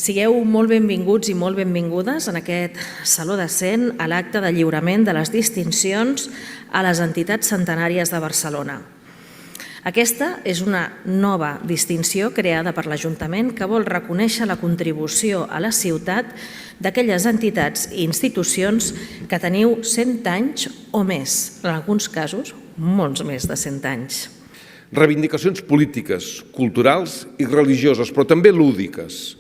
Sigueu molt benvinguts i molt benvingudes en aquest Saló de Cent a l'acte de lliurament de les distincions a les entitats centenàries de Barcelona. Aquesta és una nova distinció creada per l'Ajuntament que vol reconèixer la contribució a la ciutat d'aquelles entitats i institucions que teniu 100 anys o més, en alguns casos molts més de 100 anys. Reivindicacions polítiques, culturals i religioses, però també lúdiques.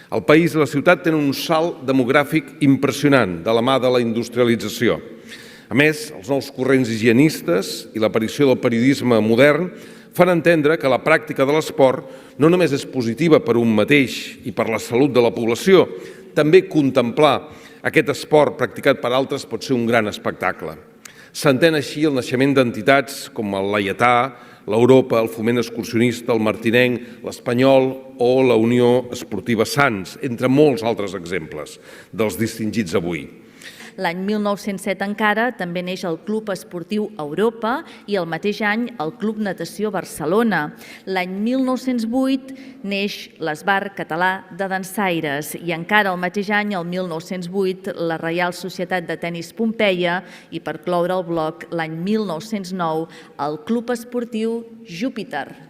El país i la ciutat tenen un salt demogràfic impressionant de la mà de la industrialització. A més, els nous corrents higienistes i l'aparició del periodisme modern fan entendre que la pràctica de l'esport no només és positiva per un mateix i per la salut de la població, també contemplar aquest esport practicat per altres pot ser un gran espectacle. S'entén així el naixement d'entitats com el Laietà, l'Europa, el Foment Excursionista, el Martinenc, l'Espanyol o la Unió Esportiva Sants, entre molts altres exemples dels distingits avui. L'any 1907 encara també neix el Club Esportiu Europa i el mateix any el Club Natació Barcelona. L'any 1908 neix l'Esbart Català de Dansaires i encara el mateix any, el 1908, la Reial Societat de Tenis Pompeia i per cloure el bloc l'any 1909 el Club Esportiu Júpiter.